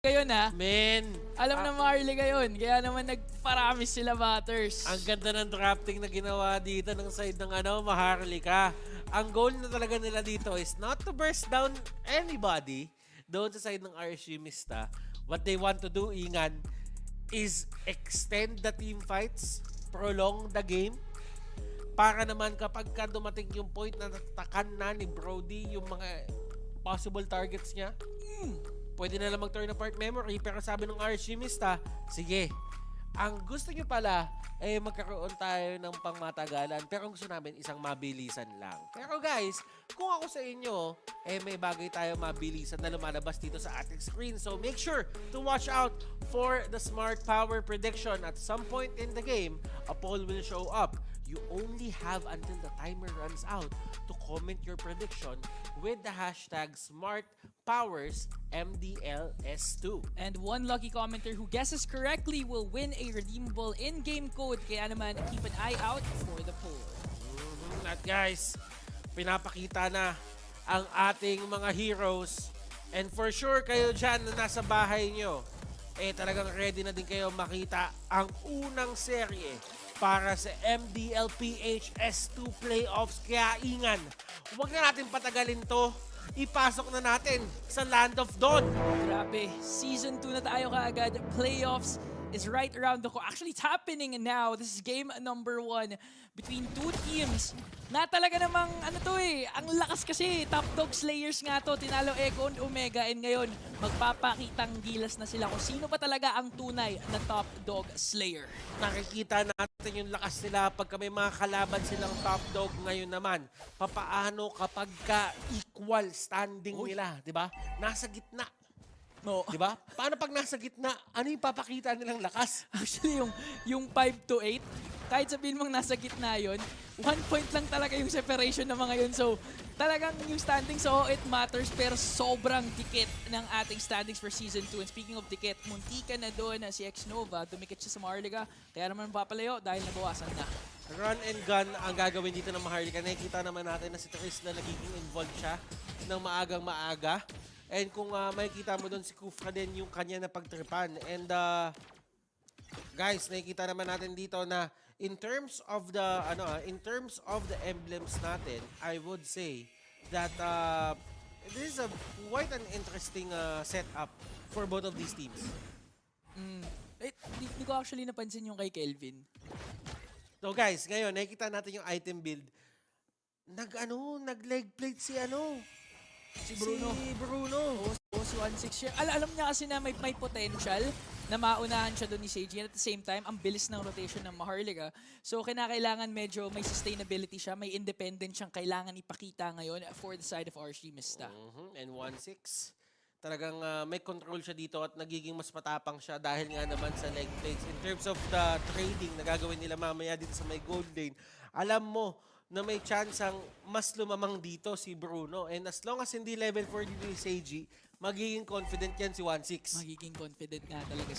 ngayon ha. Men, Alam na Maharlika yun. Kaya naman nagparami sila Batters. ang ganda ng drafting na ginawa dito ng side ng Maharlika. Ang goal na talaga nila dito is not to burst down anybody doon sa side ng RSG Mista. What they want to do, Ingan, is extend the team fights, prolong the game, para naman kapag ka dumating yung point na natakan na ni Brody yung mga possible targets niya, pwede na lang mag-turn apart memory. Pero sabi ng RSG Mista, sige, ang gusto nyo pala eh magkaroon tayo ng pangmatagalan, pero ang gusto namin isang mabilisan lang. Pero guys, kung ako sa inyo, eh may bagay tayo mabilisan na lumalabas dito sa ating screen. So make sure to watch out for the Smart Power prediction. At some point in the game, a poll will show up. You only have until the timer runs out to comment your prediction with the hashtag SmartPowersMDLS2. And one lucky commenter who guesses correctly will win a redeemable in-game code. Kaya naman, keep an eye out for the poll. At guys, pinapakita na ang ating mga heroes. And for sure, kayo dyan na nasa bahay nyo, eh talagang ready na din kayo makita ang unang serye para sa MDLPH S2 Playoffs. Kaya Ingan, huwag na natin patagalin to. Ipasok na natin sa Land of Dawn. Grabe, Season 2 na tayo kaagad. Playoffs is right around the corner. Actually, it's happening now. This is game number 1 between two teams na talaga namang ang lakas kasi. Top Dog Slayers nga to. Tinalo Echo and Omega, and ngayon magpapakitang gilas na sila kung sino ba talaga ang tunay na Top Dog Slayer. Nakikita natin yung lakas nila pagka may mga kalaban silang top dog. Ngayon naman, papaano kapag ka-equal standing nila, di ba? Nasa gitna. No. Di ba? Paano pag nasa gitna, ano yung papakita nilang lakas? Actually, yung 5 to 8, kahit sabihin mong nasa gitna yun, 1 point lang talaga yung separation ng mga yun. So, talagang yung standings, so it matters, pero sobrang dikit ng ating standings for Season 2. And speaking of dikit, muntika na doon na si X-Nova, dumikit siya sa Maharlika, kaya naman papalayo dahil nabawasan na. Run and gun ang gagawin dito ng Maharlika. Nakikita naman natin na si Tris na nagiging involved siya ng maagang maaga. And kung makikita mo doon si Kufra din yung kanya na pagtripan. And guys, nakikita naman natin dito na in terms of the emblems natin, I would say that this is quite an interesting setup for both of these teams. Di ko actually napansin yung kay Kelvin. So guys, ngayon nakikita natin yung item build. Nag-leg plate si Bruno. Si Bruno. Oo, si 1-6 siya. Alam niya kasi na may potential na maunahan siya doon ni Seiji. And at the same time, ang bilis ng rotation ng Maharlika. So, kinakailangan medyo may sustainability siya. May independence siyang kailangan ipakita ngayon for the side of RSG Mista. And 1-6. Talagang may control siya dito at nagiging mas matapang siya dahil nga naman sa leg plates. In terms of the trading na gagawin nila mamaya dito sa may gold lane, alam mo na may chance ang mas lumamang dito si Bruno. And as long as hindi level 4 dito ni Seiji, magiging confident yan si 1-6. Magiging confident nga talaga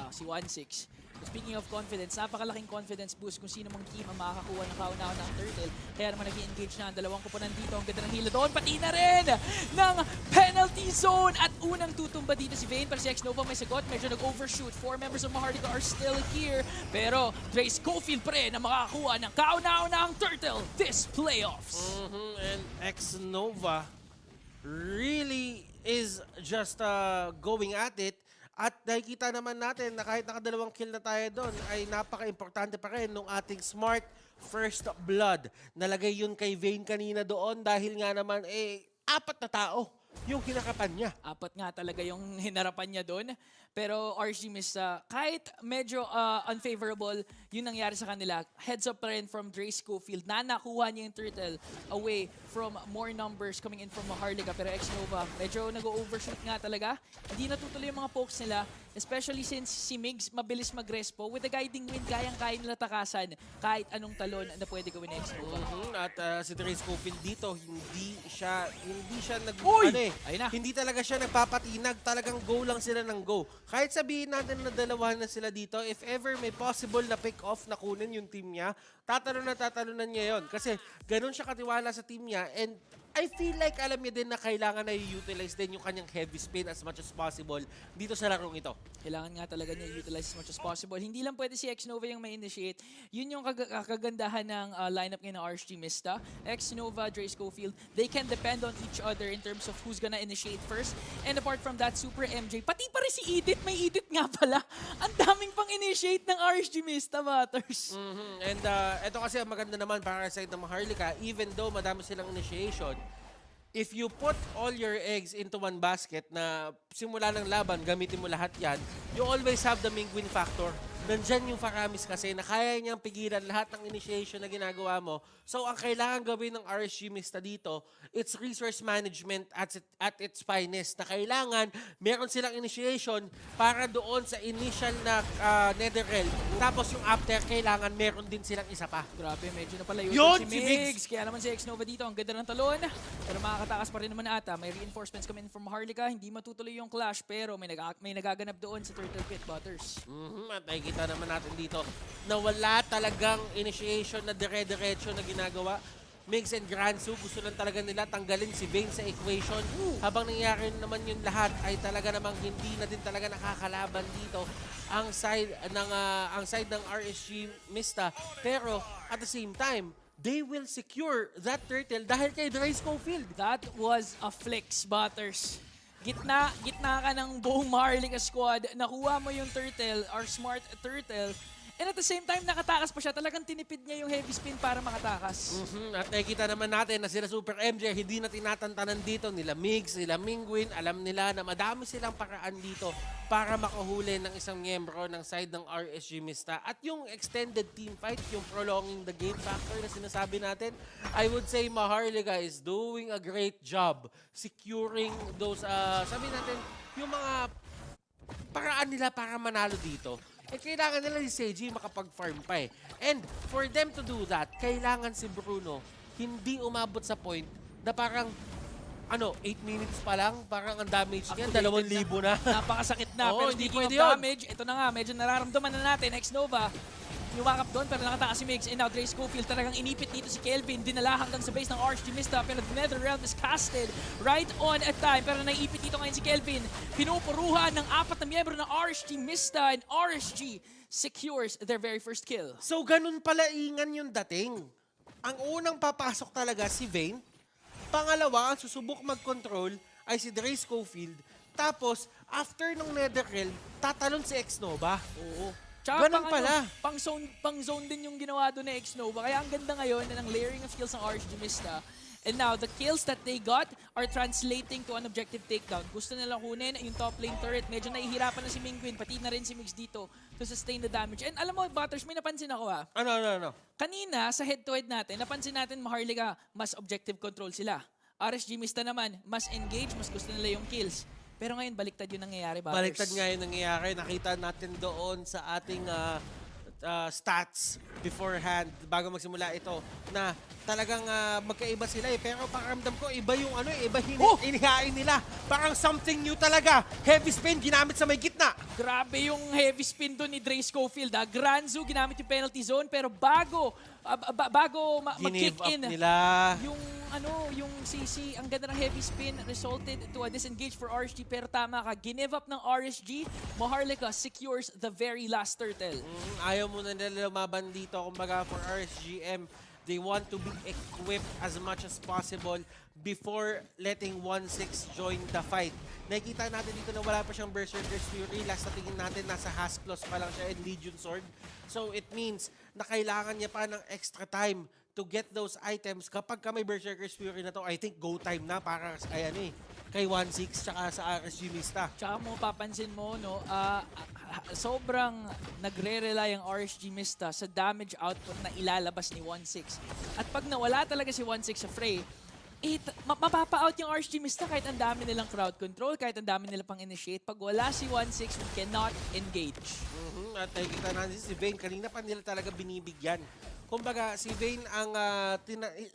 si 1-6. Speaking of confidence, napakalaking confidence boost kung sino mang team ang makakakuha ng kauna-una ng turtle. Kaya naman nag-engage na ang dalawang kupunan dito. Ang ganda ng hila doon. Pati na rin ng penalty zone. At unang tutumba dito si Vayne. Pero si X-Nova may sagot. Medyo nag-overshoot. 4 members of Maharlika are still here. Pero Dre Schofield pa rin ang makakakuha ng kauna-una ng turtle this playoffs. And X-Nova really is just going at it. At nakikita naman natin na kahit nakadalawang kill na tayo doon, ay napaka-importante pa rin nung ating Smart First Blood. Nalagay yun kay Vayne kanina doon dahil nga naman 4 na tao yung kinakapan niya. 4 nga talaga yung hinarapan niya doon. Pero RSG Mista, kahit medyo unfavorable yung nangyari sa kanila, heads up pa rin from Dre Schofield na nakuha niya yung turtle away from more numbers coming in from Maharlika. Pero X-Nova, medyo nag-overshoot nga talaga. Hindi natutuloy yung mga pokes nila, especially since si Migs mabilis mag-respo. With the guiding wind, kayang-kaya nila takasan kahit anong talon na pwede gawin ng X-Nova. At si Dre Schofield dito, hindi siya Ayun na. hindi talaga siya nagpapatinag. Talagang go lang sila ng go. Kahit sabihin natin na dalawa na sila dito, if ever may possible na pick-off na kunin yung team niya, tatalunan niya yon. Kasi ganun siya katiwala sa team niya and I feel like alam niya din na kailangan na i-utilize din yung kanyang heavy spin as much as possible dito sa larong ito. Kailangan nga talaga niya i-utilize as much as possible. Hindi lang pwede si X-Nova yung may initiate. Yun yung kagandahan ng lineup ngayon ng RSG Mista. X-Nova, Dre Schofield, they can depend on each other in terms of who's gonna initiate first. And apart from that, Super MJ, pati pa rin si Edith, may Edith nga pala. Ang daming pang initiate ng RSG Mista, Butters. And ito kasi ang maganda naman para sa side ng Maharlika, even though madami silang initiation, if you put all your eggs into one basket na simula ng laban, gamitin mo lahat yan, you always have the Mingwin factor. Nandyan yung Faramis kasi na kaya niyang pigilan lahat ng initiation na ginagawa mo. So, ang kailangan gawin ng RSG Mista dito, it's resource management at its finest. Na kailangan, meron silang initiation para doon sa initial na Netherrealm. Tapos yung after, kailangan meron din silang isa pa. Grabe, medyo napalayo Yun, si si Migs. Kaya naman si X-Nova dito, ang ganda ng talon. Pero makakatakas pa rin naman ata. May reinforcements coming from Maharlika. Hindi matutuloy yung clash, pero may nagaganap doon sa Turtle Pit, Butters. At nakikita naman natin dito na wala talagang initiation na dire-diretso na ginagawa. Migs and Gransu, gusto lang talaga nila tanggalin si Vayne sa equation. Habang nangyayari naman yung lahat ay talaga namang hindi na din talaga nakakalaban dito ang side ng RSG Mista. Pero at the same time, they will secure that turtle dahil kay Dre Schofield. That was a flex, Butters. Gitna ka ng buong Maharlika squad. Nakuha mo yung turtle, our smart turtle. And at the same time, nakatakas pa siya. Talagang tinipid niya yung heavy spin para makatakas. At nakikita naman natin na sila Super MJ, hindi na tinatantanan dito nila Migs, nila Mingwin. Alam nila na madami silang paraan dito para makahuli ng isang miyembro ng side ng RSG Mista. At yung extended team fight, yung prolonging the game factor na sinasabi natin, I would say Maharlika is doing a great job securing those, sabi natin, yung mga paraan nila para manalo dito. Kailangan nila si Seiji makapag-farm pa eh. And for them to do that, kailangan si Bruno hindi umabot sa point na parang 8 minutes pa lang, parang ang damage niya, 2,000 na. Napakasakit na. Oo, Pero hindi speaking of pwede yun. damage, ito na nga, medyo nararamdaman na natin. X-Nova, yumakap doon pero nakatakas si Migs. And now Dre Schofield talagang inipit dito si Kelvin. Dinala hanggang sa base ng RSG Mista pero the Netherrealm is casted right on at time. Pero naipit dito ngayon si Kelvin. Pinupuruhan ng 4 na miyembro ng RSG Mista and RSG secures their very first kill. So ganun pala ingan yung dating. Ang unang papasok talaga si Vayne. Pangalawa, ang susubok mag-control ay si Dre Schofield. Tapos, after ng Netherrealm, tatalon si X-Nova. Oo. Tsaka Ganun pala. Pang zone din yung ginawa doon ni X-Nova. Kaya ang ganda ngayon ng layering of skills ng RSG Mista. And now, the kills that they got are translating to an objective takedown. Gusto nilang kunin yung top lane turret. Medyo nahihirapan na si Mingwin, pati na rin si Migs dito to sustain the damage. And alam mo, Butters, may napansin ako Ano? Kanina, sa head-to-head natin, napansin natin Maharlika, mas objective control sila. RSG Mista naman, mas engage, mas gusto nila yung kills. Pero ngayon, baliktad yung nangyayari, Butters. Baliktad nga yung nangyayari. Nakita natin doon sa ating stats beforehand, bago magsimula ito, na talagang magkaiba sila eh. Pero pakiramdam ko, iba yung iba inihain nila. Parang something new talaga. Heavy spin, ginamit sa may gitna. Grabe yung heavy spin doon ni Dre Schofield. Granzu, ginamit yung penalty zone, pero bago mag-kick Give up in, nila. yung CC, ang ganda ng heavy spin resulted to a disengage for RSG. Pero tama ka, give up ng RSG, Maharlika secures the very last turtle. Ayaw mo na nila lumaban dito. Kumbaga for RSGM, they want to be equipped as much as possible before letting 1-6 join the fight. Nakikita natin dito na wala pa siyang Berserker's Fury. Last na tingin natin, nasa Hasklos pa lang siya and Legion Sword. So it means na kailangan niya pa ng extra time to get those items. Kapag ka may Berserker's Fury na to, I think go time na para kay 1-6 tsaka sa RSG Mista. Tsaka mo papansin mo, sobrang nagre-rely ang RSG Mista sa damage output na ilalabas ni 1-6. At pag nawala talaga si 1-6 sa fray, mapapa-out yung RSG Mista kahit ang dami nilang crowd control, kahit ang dami nilang pang-initiate. Pag wala si 1-6, we cannot engage. At nakikita natin si Vayne, kanina pa nila talaga binibigyan. Kumbaga, si Vayne ang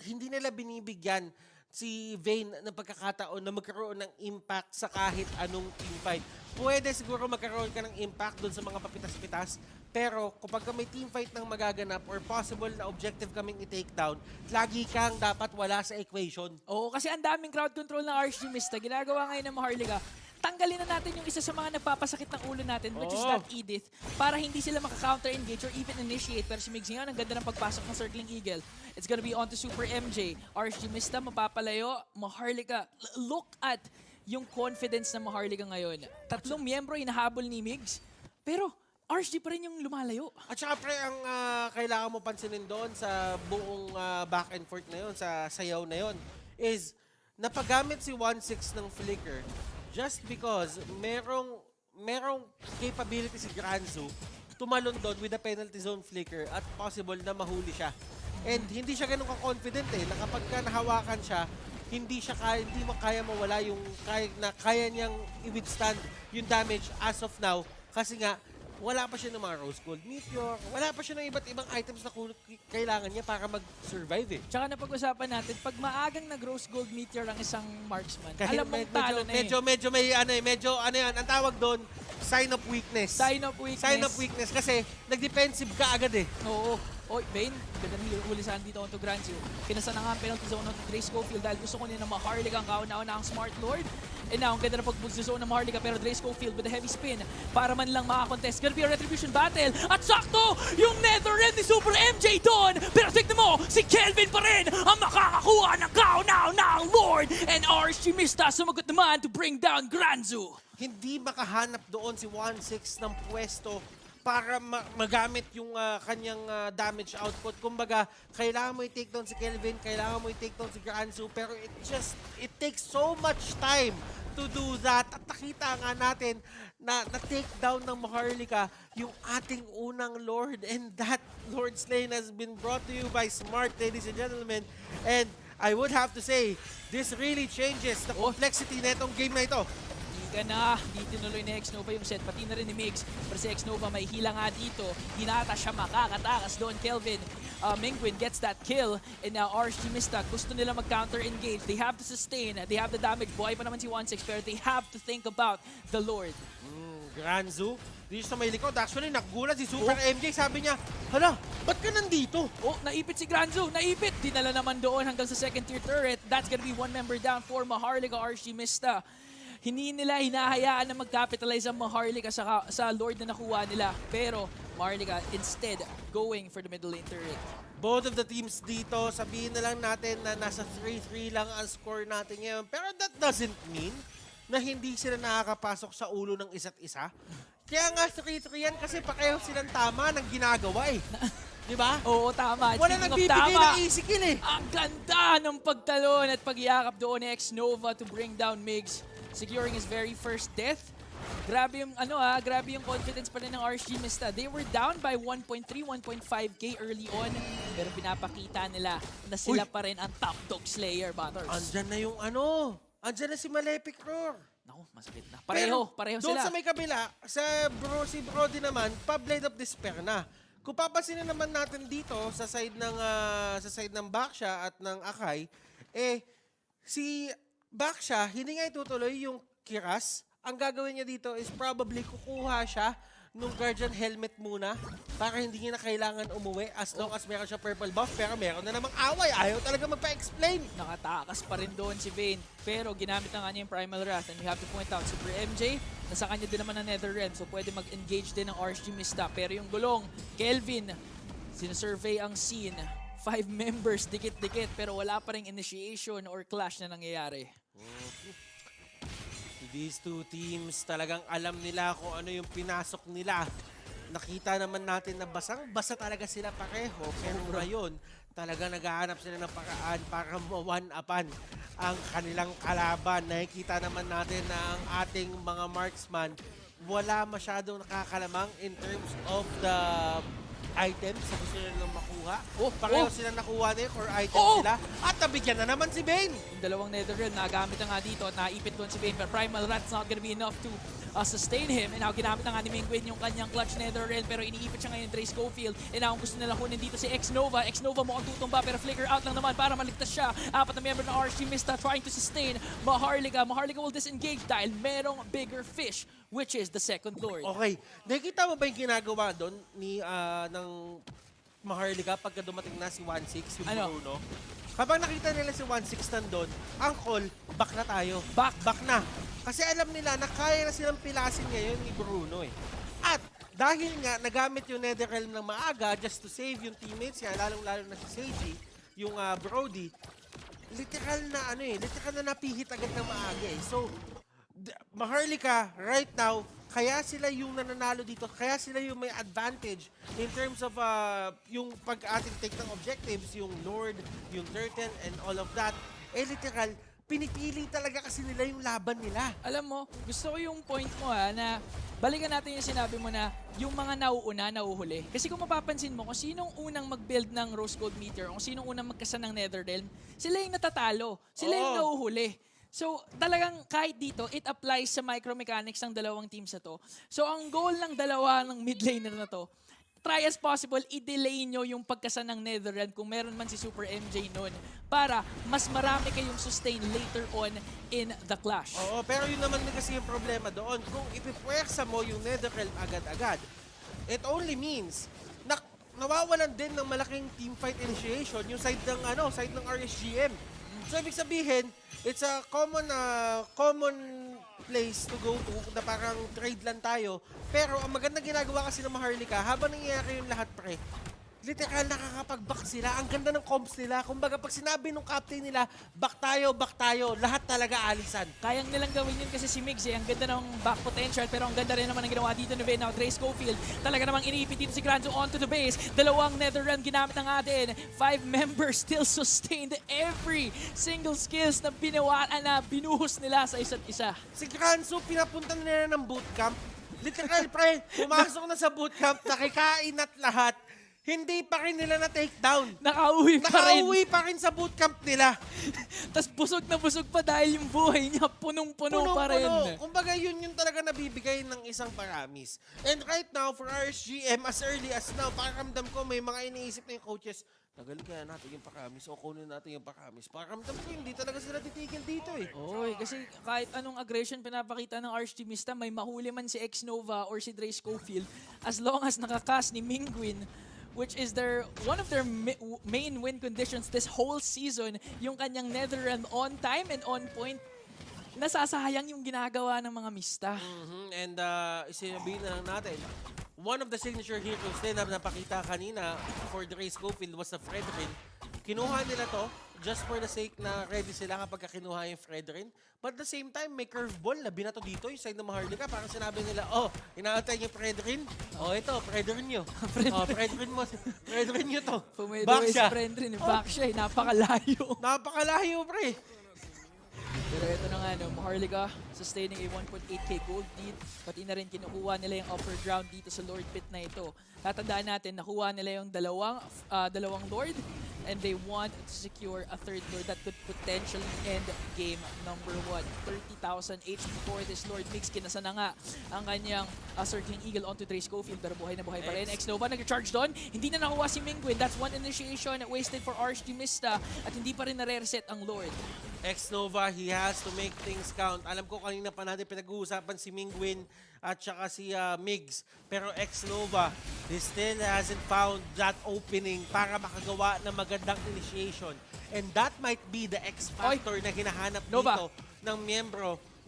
hindi nila binibigyan si Vayne ng pagkakataon na magkaroon ng impact sa kahit anong teamfight. Pwede siguro magkaroon ka ng impact doon sa mga papitas-pitas, pero kapag may teamfight nang magaganap or possible na objective kaming i-take down, lagi kang dapat wala sa equation. Oo, kasi ang daming crowd control ng RSG Mista. Ginagawa ngayon ng Maharlika. Tanggalin na natin yung isa sa mga nagpapasakit ng ulo natin, which is that Edith, para hindi sila maka-counter-engage or even initiate. Pero si Migs ngayon, ang ganda ng pagpasok ng Circling Eagle. It's gonna be on to Super MJ. RSG Mista, mapapalayo. Maharlika, look at yung confidence ng Maharlika ngayon. 3 miyembro hinahabol ni Migs, pero RSG pa rin yung lumalayo. At saka pre, ang kailangan mo pansinin doon sa buong back and forth na yun, sa sayaw na yun, is napagamit si 1-6 ng Flicker just because merong capability si Granzu tumalon doon with a penalty zone Flicker at possible na mahuli siya. And hindi siya ganun ka-confident na kapag ka nahawakan siya, hindi mo kaya mawala yung kaya niyang i-withstand yung damage as of now kasi nga wala pa siya ng mga Rose Gold Meteor, wala pa siya ng iba't ibang items na kailangan niya para mag-survive Tsaka napag-usapan natin, pag maagang nag-Rose Gold Meteor ang isang marksman, Kahit alam mong talo na eh. medyo may medyo yan, ang tawag doon, sign of weakness. Sign of weakness. Sign of weakness kasi nag-defensive ka agad eh. Oo. Oy, Vayne, ganda ng hulisahan dito onto Granzu. Kinasa na nga ang penalty zone onto Dre Schofield dahil gusto ko nila na Maharlika ang kauna-una ang Smart Lord. And now, ang ganda na pag-boost zone ng Maharlika pero Dre Schofield with a heavy spin para man lang makakontest. Gonna be a retribution battle. At sakto, yung Netherrealm ni Super MJ doon. Pero tignan mo, si Kelvin pa rin ang makakakuha ng kauna-una ang Lord. And RSG Mista sumagot naman to bring down Granzu. Hindi makahanap doon si 1-6 ng pwesto para magamit yung kanyang damage output. Kumbaga, kailangan mo i-take down si Kelvin, kailangan mo i-take down si Granzu, pero it takes so much time to do that. At nakita nga natin na na-take down ng Maharlika yung ating unang Lord, and that Lord Slain has been brought to you by Smart, ladies and gentlemen. And I would have to say, this really changes the complexity na itong game na ito. Na, di tinuloy ni X-Nova yung set, pati na rin ni Migs. Pero si X-Nova may hila nga dito. Hinata siya makakatakas doon. Kelvin Mingwin gets that kill. And now RSG Mista, gusto nila mag-counter-engage. They have to sustain. They have the damage. Buhay pa naman si 1-6 pero they have to think about the Lord. Granzu, dito sa may likod. Actually, nagulat si Super MJ. Sabi niya, hala, ba't ka nandito? Oh, naipit si Granzu. Naipit. Dinala naman doon hanggang sa second tier turret. That's gonna be 1 member down for Maharlika RSG Mista. Hindi nila hinahayaan na mag-capitalize ang Maharlika sa Lord na nakuha nila. Pero Maharlika instead going for the middle lane turret. Both of the teams dito, sabihin na lang natin na nasa 3-3 lang ang score natin ngayon. Pero that doesn't mean na hindi sila nakakapasok sa ulo ng isa't isa. Kaya nga 3-3 yan kasi pareho silang tama ng ginagawa eh. Diba? Oo, tama. Wala nagbibigay ng easy kill eh. Ang ganda ng pagtalon at pag-iakap doon ni X-Nova to bring down Migs, securing his very first death. Grabe yung grabe yung confidence pa rin ng RSG Mista. They were down by 1.3, 1.5k early on, pero pinapakita nila na sila pa rin ang top dog slayer, Butters. Andyan na yung andyan na si Malefic Roar. Naku, masakit na. Pareho doon sila. sa may kabila, si Brody naman, pa-Blade of Despair na. Kung papansinin naman natin dito sa side ng Baksha at ng Akai, si Baksha, hindi nga itutuloy yung Kiras. Ang gagawin niya dito is probably kukuha siya nung Guardian Helmet muna para hindi niya na kailangan umuwi as long as meron siya purple buff, pero meron na namang away. Ayaw talaga magpa-explain. Nakatakas pa rin doon si Vayne, pero ginamit na nga niya yung Primal Wrath. And we have to point out, Super MJ, nasa kanya din naman ang Netherrealm, so pwede mag-engage din ng RSG Mista. Pero yung gulong, Kelvin, sinasurvey ang scene. 5 members, dikit-dikit, pero wala pa rin initiation or clash na nangyayari. These two teams, talagang alam nila kung ano yung pinasok nila. Nakita naman natin na basang-basa talaga sila pareho. Pero ngayon, talaga naghahanap sila ng paraan para ma-one-upan ang kanilang kalaban. Nakikita naman natin na ang ating mga marksman wala masyadong nakakalamang in terms of the items na gusto nila makuha. Pareho sila nakuha na or items sila. At nabigyan na naman si Vayne. Yung dalawang Netherrealm, nagamit na nga dito at naipit doon si Vayne. Pero Primal Wrath's not gonna be enough to sustain him. And now ginamit na nga ni Mingwin yung kanyang clutch Netherrealm pero iniipit siya ngayon Dre Schofield. And now gusto nila kunin dito si X-Nova. X-Nova mukhang tutumba pero flicker out lang naman para maligtas siya. Apat na member ng RSG Mista trying to sustain Maharlika. Maharlika will disengage dahil merong bigger fish which is the second Lord. Okay. Nakikita mo ba yung ginagawa doon ng Maharlika pagka dumating na si 1-6, yung Ano? Bruno? Kapag nakita nila si 1-6 nandun, ang call, back na tayo. Back. Back na. Kasi alam nila na kaya na silang pilasin ngayon ni Bruno eh. At dahil nga nagamit yung Netherrealm ng maaga just to save yung teammates niya, lalong-lalo na si Seiji, yung Brody, literal na napihit agad ng maaga eh. So, Maharlika right now, kaya sila yung nananalo dito, kaya sila yung may advantage in terms of yung pag-ating take ng objectives, yung Lord, yung Turtle, and all of that. Eh literal, pinipili talaga kasi nila yung laban nila. Alam mo, gusto ko yung point mo na balikan natin yung sinabi mo na yung mga nauuna, nauhuli. Kasi kung mapapansin mo, kung sinong unang mag-build ng Rose Gold Meteor, kung sinong unang magkasa ng Netherrealm, sila yung natatalo. Sila yung nauhuli. So, talagang kahit dito, it applies sa micromechanics ng dalawang teams na to. So, ang goal ng dalawa ng mid laner na to, try as possible, i-delay nyo yung pagkasa ng Netherrealm kung meron man si Super MJ nun para mas marami kayong sustain later on in the clash. Oo, pero yun naman kasi yung problema doon. Kung ipipwersa mo yung Netherrealm agad-agad, it only means na nawawalan din ng malaking teamfight initiation yung side ng RSGM. So, ibig sabihin, it's a common place to go to na parang trade lang tayo. Pero ang magandang ginagawa kasi ng Maharlika, habang nangyayari yung lahat pre, literal nakakapag-back sila. Ang ganda ng comps nila. Kumbaga pag sinabi nung captain nila, back tayo, lahat talaga alisan. Kayang nilang gawin yun kasi si Migs ang ganda ng back potential pero ang ganda rin naman ang ginawa dito ni Now Dre Schofield. Talaga namang iniipit dito si Granzo onto the base. Dalawang Netherrealm ginamit ng atin. 5 members still sustained every single skills na binuhos nila sa isa't isa. Si Granzo, pinapunta nila ng bootcamp. Literal pre, pumasok na sa bootcamp, nakikain at lahat. Hindi pa rin nila na-takedown. Nakauwi pa rin. Nakauwi pa rin sa bootcamp nila. Tapos busog na busog pa dahil yung buhay niya punong-puno pa rin. Kumbaga yun yung talaga nabibigay ng isang paramis. And right now, for RSGM, as early as now, pakiramdam ko may mga iniisip na yung coaches, tagal kaya natin yung paramis o kunin natin yung paramis. Pakiramdam ko hindi talaga sila titigil dito eh. Oy, kasi kahit anong aggression pinapakita ng RSG Mista, may mahuli man si X-Nova or si Dre Schofield, as long as nakakas ni Mingwin, which is one of their main win conditions this whole season, yung kanyang Netherrealm on time and on point, nasasayang yung ginagawa ng mga Mista. And isinabihin na lang natin, one of the signature heroes din na napakita kanina for Dre Schofield was the Fredrin. Kinuha nila to just for the sake na ready sila kapag kinuha yung Fredrin. But at the same time, may curveball na binato dito yung side ng Maharlika. Parang sinabi nila, inaantay yung Fredrin. Ito, Fredrin nyo. Fredrin mo. Fredrin nyo to. Pumedo si Fredrin, back siya, napakalayo. Napakalayo, pre. Pero ito na nga, Maharlika sustaining a 1.8k gold lead. Pati na rin kinukuha nila yung upper ground dito sa Lord Pit na ito. Tatandaan natin, nakuha nila yung dalawang Lord and they want to secure a third Lord that could potentially end game number 1. 30,000 HP for this Lord. Mix, kinasa na nga ang kanyang Circling Eagle onto Dre Schofield pero buhay na buhay pa rin. X-Nova nag-charge doon. Hindi na nakuha si Mingwin. That's one initiation wasted for RSG Mista at hindi pa rin nare-reset ang Lord. X-Nova, he has to make things count. Alam ko kanina pa natin pinag-uusapan si Mingwin at saka si Migs. Pero X-Nova, he still hasn't found that opening para makagawa ng magandang initiation. And that might be the X-Factor na hinahanap dito ng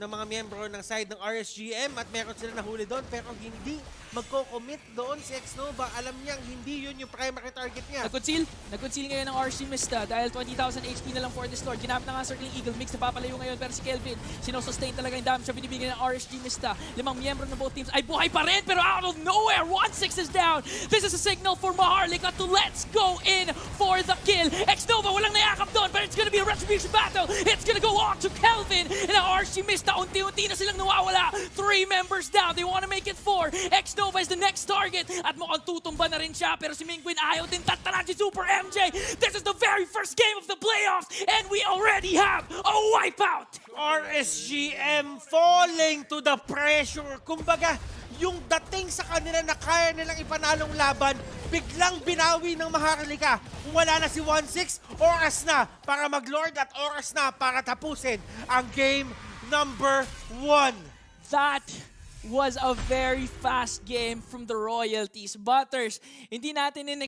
mga miyembro ng side ng RSGM at meron sila nahuli doon pero hindi magko-commit doon si X-Nova. Alam niyang hindi yun yung primary target niya. Nag-conceal ngayon ng RSG Mista dahil 20,000 HP na lang for this Lord. Ginamit na nga Circling Eagle. Mix na papalayo ngayon pero si Kelvin, sinosustain talaga yung damage siya binibigyan ng RSG Mista. 5 miyembro ng both teams ay buhay pa rin pero out of nowhere, 1-6 is down. This is a signal for Maharlika to let's go in for the kill. X-Nova walang nayakap doon but it's gonna be a retribution battle. It's gonna go on to Kelvin and ang RSG Mista unti-unti na silang nawawala. 3 members down. They want to make it 4. X-Nova is the next target. At mukhang tutumba na rin siya. Pero si Mingwin ayaw din tatanan si Super MJ. This is the very first game of the playoffs. And we already have a wipeout. RSGM falling to the pressure. Kumbaga, yung dating sa kanila na kaya nilang ipanalong laban, biglang binawi ng Maharlika. Kung wala na si 1-6, oras na para mag-lord at oras na para tapusin ang game number 1. That was a very fast game from the Royalties. Butters, hindi natin